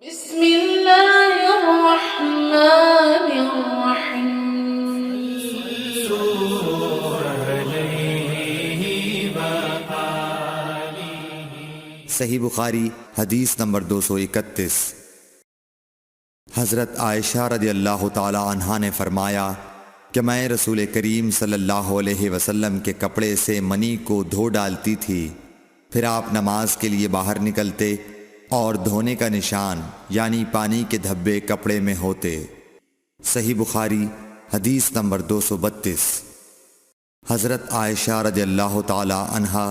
بسم اللہ الرحمن الرحیم۔ صحیح بخاری حدیث نمبر 231۔ حضرت عائشہ رضی اللہ تعالی عنہا نے فرمایا کہ میں رسول کریم صلی اللہ علیہ وسلم کے کپڑے سے منی کو دھو ڈالتی تھی، پھر آپ نماز کے لیے باہر نکلتے اور دھونے کا نشان یعنی پانی کے دھبے کپڑے میں ہوتے۔ صحیح بخاری حدیث نمبر 232۔ حضرت عائشہ رضی اللہ تعالی عنہا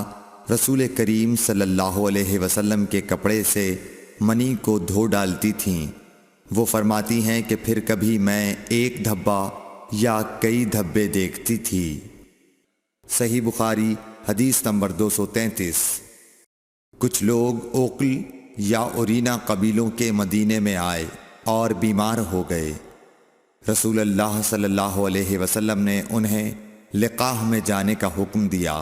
رسول کریم صلی اللہ علیہ وسلم کے کپڑے سے منی کو دھو ڈالتی تھیں۔ وہ فرماتی ہیں کہ پھر کبھی میں ایک دھبا یا کئی دھبے دیکھتی تھی۔ صحیح بخاری حدیث نمبر 233۔ کچھ لوگ اوقل یا اورینا قبیلوں کے مدینے میں آئے اور بیمار ہو گئے۔ رسول اللہ صلی اللہ علیہ وسلم نے انہیں لقاح میں جانے کا حکم دیا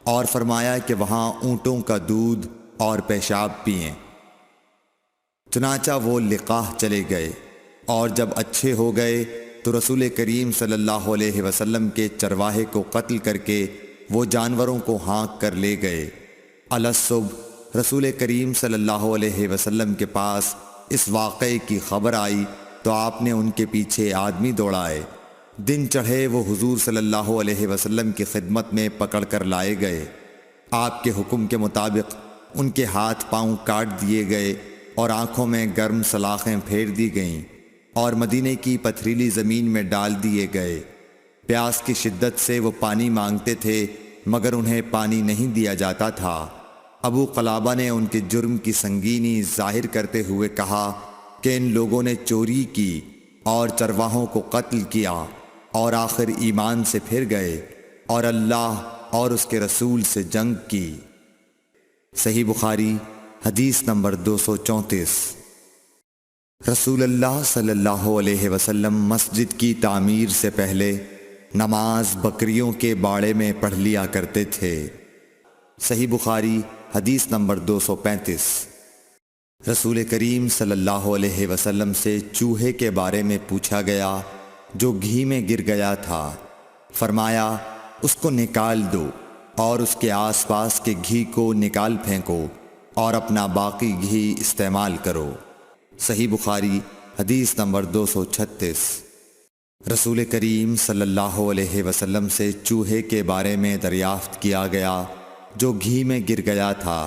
اور فرمایا کہ وہاں اونٹوں کا دودھ اور پیشاب پئیں۔ چنانچہ وہ لقاح چلے گئے اور جب اچھے ہو گئے تو رسول کریم صلی اللہ علیہ وسلم کے چرواہے کو قتل کر کے وہ جانوروں کو ہانک کر لے گئے۔ الصبح رسول کریم صلی اللہ علیہ وسلم کے پاس اس واقعے کی خبر آئی تو آپ نے ان کے پیچھے آدمی دوڑائے۔ دن چڑھے وہ حضور صلی اللہ علیہ وسلم کی خدمت میں پکڑ کر لائے گئے۔ آپ کے حکم کے مطابق ان کے ہاتھ پاؤں کاٹ دیے گئے اور آنکھوں میں گرم سلاخیں پھیر دی گئیں اور مدینے کی پتھریلی زمین میں ڈال دیے گئے۔ پیاس کی شدت سے وہ پانی مانگتے تھے مگر انہیں پانی نہیں دیا جاتا تھا۔ ابو قلابہ نے ان کے جرم کی سنگینی ظاہر کرتے ہوئے کہا کہ ان لوگوں نے چوری کی اور چرواہوں کو قتل کیا اور آخر ایمان سے پھر گئے اور اللہ اور اس کے رسول سے جنگ کی۔ صحیح بخاری حدیث نمبر 234۔ رسول اللہ صلی اللہ علیہ وسلم مسجد کی تعمیر سے پہلے نماز بکریوں کے باڑے میں پڑھ لیا کرتے تھے۔ صحیح بخاری حدیث نمبر 235۔ رسول کریم صلی اللہ علیہ وسلم سے چوہے کے بارے میں پوچھا گیا جو گھی میں گر گیا تھا۔ فرمایا اس کو نکال دو اور اس کے آس پاس کے گھی کو نکال پھینکو اور اپنا باقی گھی استعمال کرو۔ صحیح بخاری حدیث نمبر 236۔ رسول کریم صلی اللہ علیہ وسلم سے چوہے کے بارے میں دریافت کیا گیا جو گھی میں گر گیا تھا۔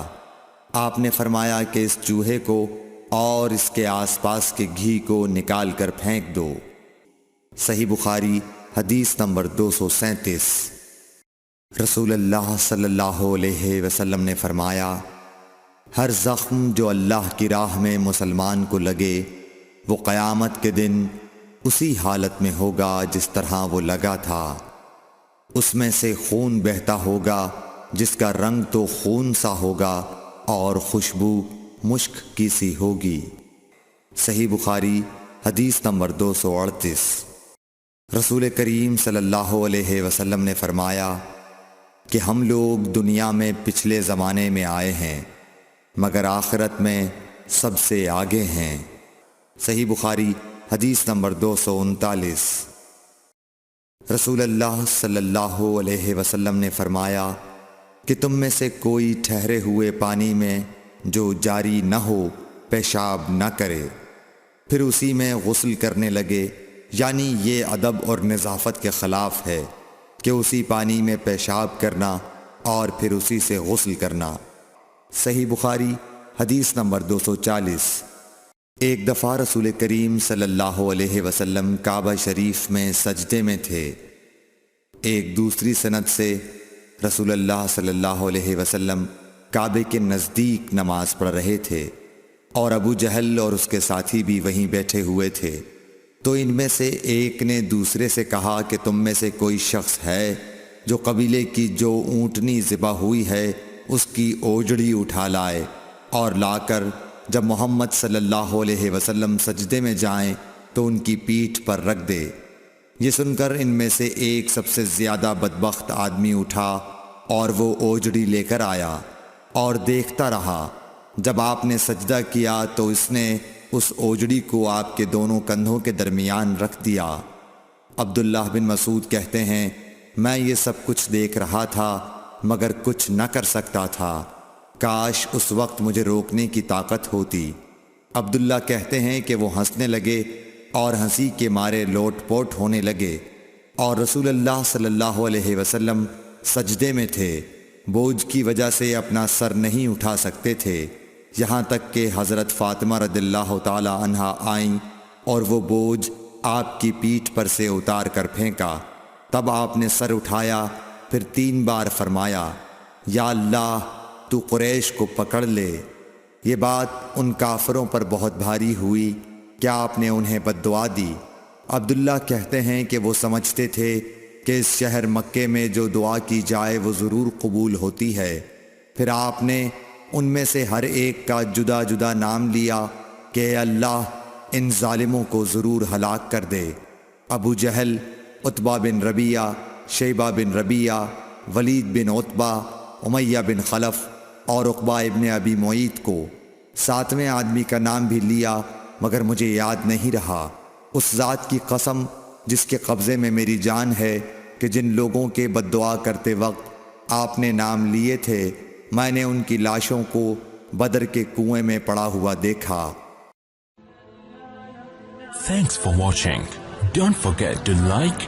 آپ نے فرمایا کہ اس چوہے کو اور اس کے آس پاس کے گھی کو نکال کر پھینک دو۔ صحیح بخاری حدیث نمبر 237۔ رسول اللہ صلی اللہ علیہ وسلم نے فرمایا ہر زخم جو اللہ کی راہ میں مسلمان کو لگے وہ قیامت کے دن اسی حالت میں ہوگا جس طرح وہ لگا تھا۔ اس میں سے خون بہتا ہوگا جس کا رنگ تو خون سا ہوگا اور خوشبو مشک کی سی ہوگی۔ صحیح بخاری حدیث نمبر 238۔ رسول کریم صلی اللہ علیہ وسلم نے فرمایا کہ ہم لوگ دنیا میں پچھلے زمانے میں آئے ہیں مگر آخرت میں سب سے آگے ہیں۔ صحیح بخاری حدیث نمبر 239۔ رسول اللہ صلی اللہ علیہ وسلم نے فرمایا کہ تم میں سے کوئی ٹھہرے ہوئے پانی میں جو جاری نہ ہو پیشاب نہ کرے پھر اسی میں غسل کرنے لگے، یعنی یہ ادب اور نظافت کے خلاف ہے کہ اسی پانی میں پیشاب کرنا اور پھر اسی سے غسل کرنا۔ صحیح بخاری حدیث نمبر 240۔ ایک دفعہ رسول کریم صلی اللہ علیہ وسلم کعبہ شریف میں سجدے میں تھے۔ ایک دوسری سند سے رسول اللہ صلی اللہ علیہ وسلم کعبے کے نزدیک نماز پڑھ رہے تھے اور ابو جہل اور اس کے ساتھی بھی وہیں بیٹھے ہوئے تھے، تو ان میں سے ایک نے دوسرے سے کہا کہ تم میں سے کوئی شخص ہے جو قبیلے کی جو اونٹنی ذبح ہوئی ہے اس کی اوجڑی اٹھا لائے اور لا کر جب محمد صلی اللہ علیہ وسلم سجدے میں جائیں تو ان کی پیٹھ پر رکھ دے۔ یہ سن کر ان میں سے ایک سب سے زیادہ بدبخت آدمی اٹھا اور وہ اوجڑی لے کر آیا اور دیکھتا رہا۔ جب آپ نے سجدہ کیا تو اس نے اس اوجڑی کو آپ کے دونوں کندھوں کے درمیان رکھ دیا۔ عبداللہ بن مسعود کہتے ہیں میں یہ سب کچھ دیکھ رہا تھا مگر کچھ نہ کر سکتا تھا، کاش اس وقت مجھے روکنے کی طاقت ہوتی۔ عبداللہ کہتے ہیں کہ وہ ہنسنے لگے اور ہنسی کے مارے لوٹ پوٹ ہونے لگے، اور رسول اللہ صلی اللہ علیہ وسلم سجدے میں تھے، بوجھ کی وجہ سے اپنا سر نہیں اٹھا سکتے تھے، یہاں تک کہ حضرت فاطمہ رضی اللہ تعالی عنہا آئیں اور وہ بوجھ آپ کی پیٹھ پر سے اتار کر پھینکا۔ تب آپ نے سر اٹھایا، پھر 3 بار فرمایا یا اللہ تو قریش کو پکڑ لے۔ یہ بات ان کافروں پر بہت بھاری ہوئی کہ آپ نے انہیں بد دعا دی۔ عبداللہ کہتے ہیں کہ وہ سمجھتے تھے کہ اس شہر مکے میں جو دعا کی جائے وہ ضرور قبول ہوتی ہے۔ پھر آپ نے ان میں سے ہر ایک کا جدا جدا نام لیا کہ اے اللہ ان ظالموں کو ضرور ہلاک کر دے۔ ابو جہل، عتبہ بن ربیعہ، شیبہ بن ربیعہ، ولید بن عتبہ، امیہ بن خلف اور عقبہ ابن ابی معیط کو۔ 7ویں آدمی کا نام بھی لیا مگر مجھے یاد نہیں رہا۔ اس ذات کی قسم جس کے قبضے میں میری جان ہے کہ جن لوگوں کے بد دعا کرتے وقت آپ نے نام لیے تھے میں نے ان کی لاشوں کو بدر کے کنویں میں پڑا ہوا دیکھا۔ Thanks for watching. Don't forget to like,